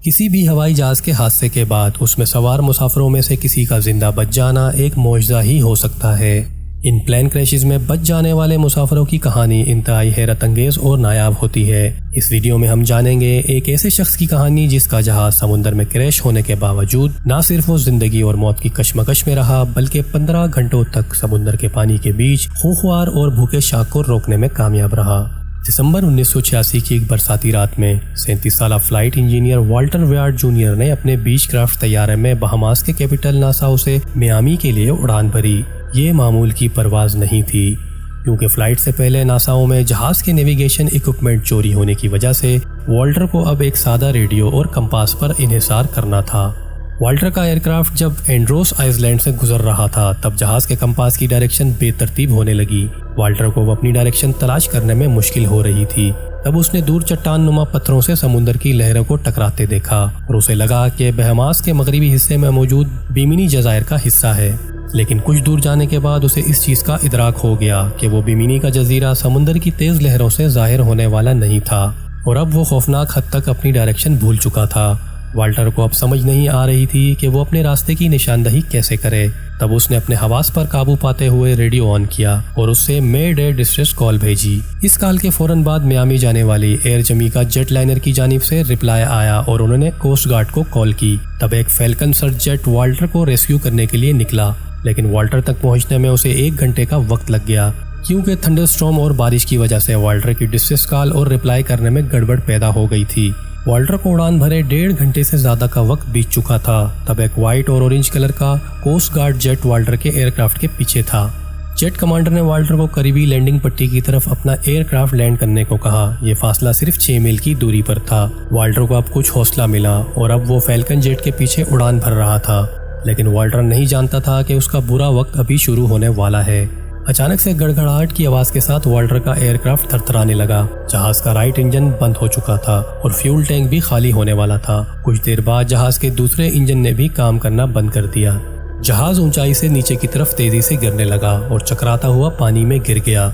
کسی بھی ہوائی جہاز کے حادثے کے بعد اس میں سوار مسافروں میں سے کسی کا زندہ بچ جانا ایک معجزہ ہی ہو سکتا ہے۔ ان پلین کریشز میں بچ جانے والے مسافروں کی کہانی انتہائی حیرت انگیز اور نایاب ہوتی ہے۔ اس ویڈیو میں ہم جانیں گے ایک ایسے شخص کی کہانی جس کا جہاز سمندر میں کریش ہونے کے باوجود نہ صرف وہ زندگی اور موت کی کشمکش میں رہا بلکہ 15 گھنٹوں تک سمندر کے پانی کے بیچ خونخوار اور بھوکے شارک کو روکنے میں کامیاب رہا۔ دسمبر 1986 کی ایک برساتی رات میں 37 سالہ فلائٹ انجینئر والٹر ویارڈ جونیئر نے اپنے بیچ کرافٹ طیارے میں بہاماس کے کیپٹل ناساؤ سے میامی کے لیے اڑان بھری۔ یہ معمول کی پرواز نہیں تھی کیونکہ فلائٹ سے پہلے ناساؤ میں جہاز کے نیویگیشن اکوپمنٹ چوری ہونے کی وجہ سے والٹر کو اب ایک سادہ ریڈیو اور کمپاس پر انحصار کرنا تھا۔ والٹر کا ایئر کرافٹ جب اینڈروس آئس لینڈ سے گزر رہا تھا تب جہاز کے کمپاس کی ڈائریکشن بے ترتیب ہونے لگی۔ والٹر کو اپنی ڈائریکشن تلاش کرنے میں مشکل ہو رہی تھی۔ تب اس نے دور چٹان نما پتھروں سے سمندر کی لہروں کو ٹکراتے دیکھا اور اسے لگا کہ بہاماس کے مغربی حصے میں موجود بیمینی جزائر کا حصہ ہے، لیکن کچھ دور جانے کے بعد اسے اس چیز کا ادراک ہو گیا کہ وہ بیمینی کا جزیرہ سمندر کی تیز لہروں سے ظاہر ہونے والا نہیں تھا اور اب وہ خوفناک حد تک اپنی ڈائریکشن بھول چکا تھا۔ والٹر کو اب سمجھ نہیں آ رہی تھی کہ وہ اپنے راستے کی نشاندہی کیسے کرے۔ تب اس نے اپنے حواس پر قابو پاتے ہوئے ریڈیو آن کیا اور اس سے میڈ اے ڈسٹریس کال بھیجی۔ اس کال کے فوراً بعد میامی جانے والی ایئر جمیکا جیٹ لائنر کی جانب سے رپلائی آیا اور انہوں نے کوسٹ گارڈ کو کال کی۔ تب ایک فیلکن سرچ جیٹ والٹر کو ریسکیو کرنے کے لیے نکلا، لیکن والٹر تک پہنچنے میں اسے 1 گھنٹے کا وقت لگ گیا کیونکہ تھنڈر سٹارم اور بارش کی وجہ سے والٹر کی ڈسٹریس کال اور رپلائی کرنے میں گڑبڑ پیدا ہو گئی تھی۔ والٹر کو اڑان بھرے 1.5 گھنٹے سے زیادہ کا وقت بیت چکا تھا۔ تب ایک وائٹ اور اورنج کلر کا کوسٹ گارڈ جیٹ والٹر کے ایئر کرافٹ کے پیچھے تھا۔ جیٹ کمانڈر نے والٹر کو قریبی لینڈنگ پٹی کی طرف اپنا ایئر کرافٹ لینڈ کرنے کو کہا۔ یہ فاصلہ صرف 6 میل کی دوری پر تھا۔ والٹر کو اب کچھ حوصلہ ملا اور اب وہ فیلکن جیٹ کے پیچھے اڑان بھر رہا تھا، لیکن والٹر نہیں جانتا تھا کہ اس کا برا وقت ابھی شروع ہونے والا ہے۔ اچانک سے گڑگڑاہٹ کی آواز کے ساتھ والٹر کا ایئر کرافٹ تھرتھرانے لگا۔ جہاز کا رائٹ انجن بند ہو چکا تھا اور فیول ٹینک بھی خالی ہونے والا تھا۔ کچھ دیر بعد جہاز کے دوسرے انجن نے بھی کام کرنا بند کر دیا۔ جہاز اونچائی سے نیچے کی طرف تیزی سے گرنے لگا اور چکراتا ہوا پانی میں گر گیا۔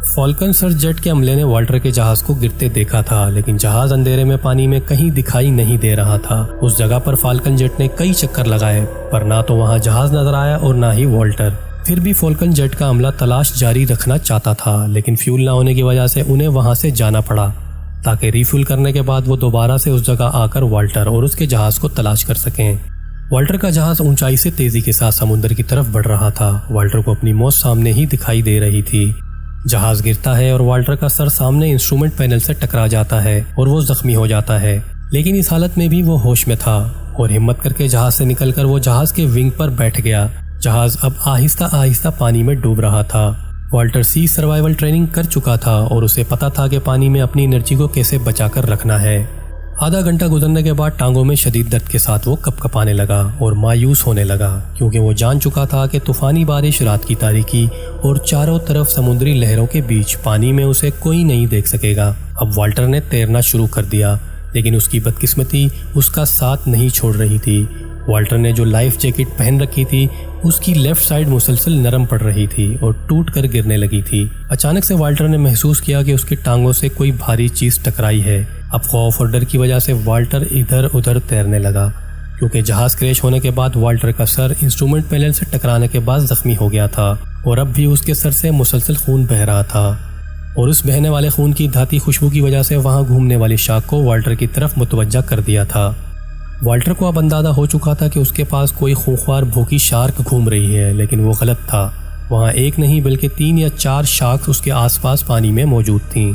فالکن سرچ جیٹ کے عملے نے والٹر کے جہاز کو گرتے دیکھا تھا، لیکن جہاز اندھیرے میں پانی میں کہیں دکھائی نہیں دے رہا تھا۔ اس جگہ پر فالکن جیٹ نے کئی چکر لگائے پر نہ تو وہاں جہاز نظر آیا اور نہ ہی والٹر۔ پھر بھی فالکن جیٹ کا عملہ تلاش جاری رکھنا چاہتا تھا، لیکن فیول نہ ہونے کی وجہ سے انہیں وہاں سے جانا پڑا تاکہ ریفیول کرنے کے بعد وہ دوبارہ سے اس جگہ آ کر والٹر اور اس کے جہاز کو تلاش کر سکیں۔ والٹر کا جہاز اونچائی سے تیزی کے ساتھ سمندر کی طرف بڑھ رہا تھا۔ والٹر کو اپنی موت سامنے ہی دکھائی دے رہی تھی۔ جہاز گرتا ہے اور والٹر کا سر سامنے انسٹرومنٹ پینل سے ٹکرا جاتا ہے اور وہ زخمی ہو جاتا ہے، لیکن اس حالت میں بھی وہ ہوش میں تھا اور ہمت کر کے جہاز سے نکل کر وہ جہاز کے ونگ پر بیٹھ گیا۔ جہاز اب آہستہ آہستہ پانی میں ڈوب رہا تھا۔ والٹر سی سروائیول ٹریننگ کر چکا تھا اور اسے پتا تھا کہ پانی میں اپنی انرجی کو کیسے بچا کر رکھنا ہے۔ آدھا گھنٹہ گزرنے کے بعد ٹانگوں میں شدید درد کے ساتھ وہ کپ کپانے لگا اور مایوس ہونے لگا کیونکہ وہ جان چکا تھا کہ طوفانی بارش، رات کی تاریکی اور چاروں طرف سمندری لہروں کے بیچ پانی میں اسے کوئی نہیں دیکھ سکے گا۔ اب والٹر نے تیرنا شروع کر دیا، لیکن اس کی بدقسمتی اس کا ساتھ نہیں چھوڑ رہی تھی۔ والٹر نے جو لائف جیکٹ پہن رکھی تھی اس کی لیفٹ سائڈ مسلسل نرم پڑ رہی تھی اور ٹوٹ کر گرنے لگی تھی۔ اچانک سے والٹر نے محسوس کیا کہ اس کی ٹانگوں سے کوئی بھاری چیز ٹکرائی ہے۔ اب خوف اور ڈر کی وجہ سے والٹر ادھر ادھر تیرنے لگا کیونکہ جہاز کریش ہونے کے بعد والٹر کا سر انسٹرومنٹ پینل سے ٹکرانے کے بعد زخمی ہو گیا تھا اور اب بھی اس کے سر سے مسلسل خون بہہ رہا تھا اور اس بہنے والے خون کی دھاتی خوشبو کی وجہ سے وہاں گھومنے والی شارک کو والٹر کی طرف متوجہ کر دیا تھا۔ والٹر کو اب اندازہ ہو چکا تھا کہ اس کے پاس کوئی خونخوار بھوکی شارک گھوم رہی ہے، لیکن وہ غلط تھا۔ وہاں ایک نہیں بلکہ 3 یا 4 شارکس اس کے آس پاس پانی میں موجود تھیں۔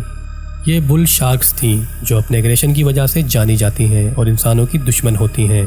یہ بل شارکس تھیں جو اپنے ایگریشن کی وجہ سے جانی جاتی ہیں اور انسانوں کی دشمن ہوتی ہیں۔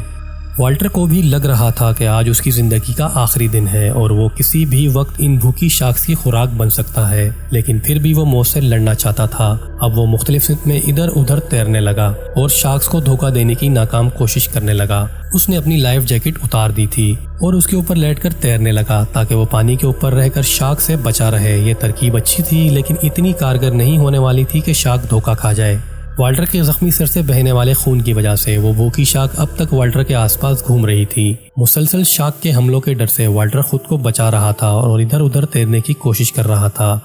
والٹر کو بھی لگ رہا تھا کہ آج اس کی زندگی کا آخری دن ہے اور وہ کسی بھی وقت ان بھوکی شارکس کی خوراک بن سکتا ہے، لیکن پھر بھی وہ موت سے لڑنا چاہتا تھا۔ اب وہ مختلف سمت میں ادھر ادھر تیرنے لگا اور شارکس کو دھوکہ دینے کی ناکام کوشش کرنے لگا۔ اس نے اپنی لائف جیکٹ اتار دی تھی اور اس کے اوپر لیٹ کر تیرنے لگا تاکہ وہ پانی کے اوپر رہ کر شارک سے بچا رہے۔ یہ ترکیب اچھی تھی لیکن اتنی کارگر نہیں ہونے والی تھی کہ شارک دھوکہ کھا جائے۔ والٹر کے زخمی سر سے بہنے والے خون کی وجہ سے وہ بھوکی شارک اب تک والٹر کے آس پاس گھوم رہی تھی۔ مسلسل شارک کے حملوں کے ڈر سے والٹر خود کو بچا رہا تھا اور ادھر ادھر تیرنے کی کوشش کر رہا تھا۔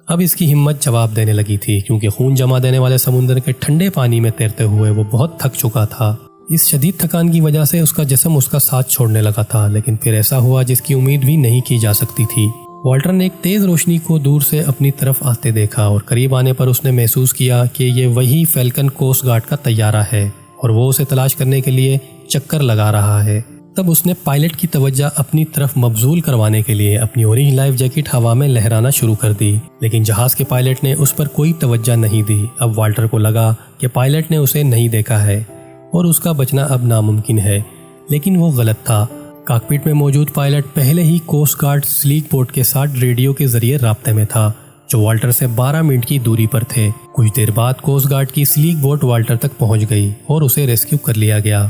اب اس کی ہمت جواب دینے لگی تھی کیونکہ خون جما دینے والے سمندر کے ٹھنڈے پانی میں تیرتے ہوئے وہ بہت تھک چکا تھا۔ اس شدید تھکان کی وجہ سے اس کا جسم اس کا ساتھ چھوڑنے لگا تھا، لیکن پھر ایسا ہوا جس کی امید بھی نہیں کی جا سکتی تھی۔ والٹر نے ایک تیز روشنی کو دور سے اپنی طرف آتے دیکھا اور قریب آنے پر اس نے محسوس کیا کہ یہ وہی فیلکن کوسٹ گارڈ کا طیارہ ہے اور وہ اسے تلاش کرنے کے لیے چکر لگا رہا ہے۔ تب اس نے پائلٹ کی توجہ اپنی طرف مبذول کروانے کے لیے اپنی اورنج لائف جیکٹ ہوا میں لہرانا شروع کر دی، لیکن جہاز کے پائلٹ نے اس پر کوئی توجہ نہیں دی۔ اب والٹر کو لگا کہ پائلٹ نے اسے نہیں دیکھا ہے اور اس کا بچنا اب ناممکن ہے، لیکن وہ غلط تھا۔ کاکپٹ میں موجود پائلٹ پہلے ہی کوسٹ گارڈ سلیک بوٹ کے ساتھ ریڈیو کے ذریعے رابطے میں تھا، جو والٹر سے 12 منٹ کی دوری پر تھے۔ کچھ دیر بعد کوسٹ گارڈ کی سلیک بوٹ والٹر تک پہنچ گئی اور اسے ریسکیو کر لیا گیا۔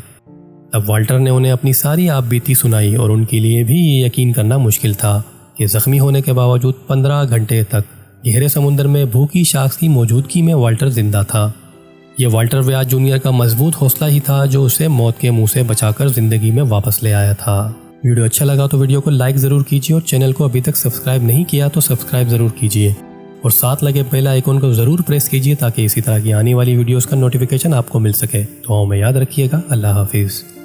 اب والٹر نے انہیں اپنی ساری آپ بیتی سنائی اور ان کے لیے بھی یہ یقین کرنا مشکل تھا کہ زخمی ہونے کے باوجود 15 گھنٹے تک گہرے سمندر میں بھوکی شارکس کی موجودگی میں والٹر زندہ تھا۔ یہ والٹر ویاج جونیئر کا مضبوط حوصلہ ہی تھا جو اسے موت کے منہ سے بچا کر زندگی میں واپس لے آیا تھا۔ ویڈیو اچھا لگا تو ویڈیو کو لائک ضرور کیجیے اور چینل کو ابھی تک سبسکرائب نہیں کیا تو سبسکرائب ضرور کیجیے اور ساتھ لگے بیل آئیکن کو ضرور پریس کیجیے تاکہ اسی طرح کی آنے والی ویڈیوز کا نوٹیفیکیشن آپ کو مل سکے۔ تو میں یاد رکھیے گا۔ اللہ حافظ۔